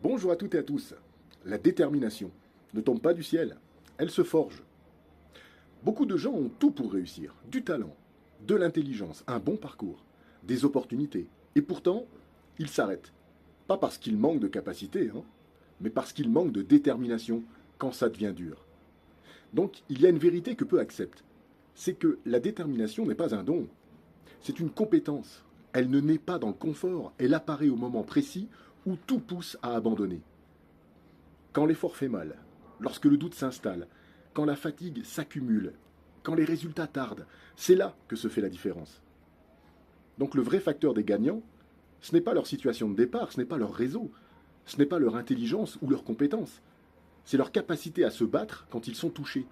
Bonjour à toutes et à tous. La détermination ne tombe pas du ciel, elle se forge. Beaucoup de gens ont tout pour réussir, du talent, de l'intelligence, un bon parcours, des opportunités. Et pourtant, ils s'arrêtent. Pas parce qu'ils manquent de capacité, mais parce qu'ils manquent de détermination quand ça devient dur. Donc, il y a une vérité que peu acceptent. C'est que la détermination n'est pas un don. C'est une compétence. Elle ne naît pas dans le confort, elle apparaît au moment précis où tout pousse à abandonner. Quand l'effort fait mal, lorsque le doute s'installe, quand la fatigue s'accumule, quand les résultats tardent, c'est là que se fait la différence. Donc le vrai facteur des gagnants, ce n'est pas leur situation de départ, ce n'est pas leur réseau, ce n'est pas leur intelligence ou leur compétence, c'est leur capacité à se battre quand ils sont touchés,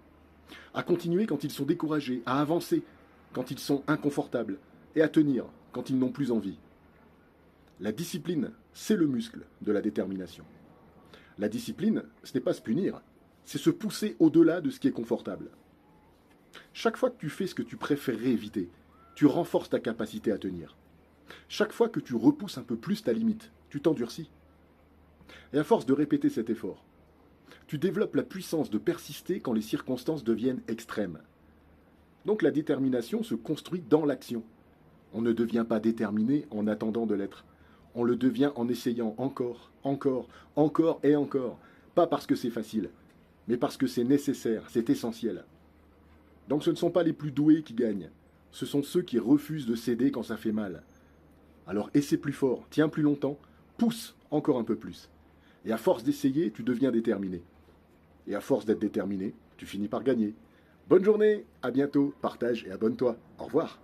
à continuer quand ils sont découragés, à avancer quand ils sont inconfortables et à tenir quand ils n'ont plus envie. La discipline, c'est le muscle de la détermination. La discipline, ce n'est pas se punir, c'est se pousser au-delà de ce qui est confortable. Chaque fois que tu fais ce que tu préférerais éviter, tu renforces ta capacité à tenir. Chaque fois que tu repousses un peu plus ta limite, tu t'endurcis. Et à force de répéter cet effort, tu développes la puissance de persister quand les circonstances deviennent extrêmes. Donc la détermination se construit dans l'action. On ne devient pas déterminé en attendant de l'être. On le devient en essayant encore, encore, encore et encore. Pas parce que c'est facile, mais parce que c'est nécessaire, c'est essentiel. Donc ce ne sont pas les plus doués qui gagnent, ce sont ceux qui refusent de céder quand ça fait mal. Alors essaie plus fort, tiens plus longtemps, pousse encore un peu plus. Et à force d'essayer, tu deviens déterminé. Et à force d'être déterminé, tu finis par gagner. Bonne journée, à bientôt, partage et abonne-toi. Au revoir.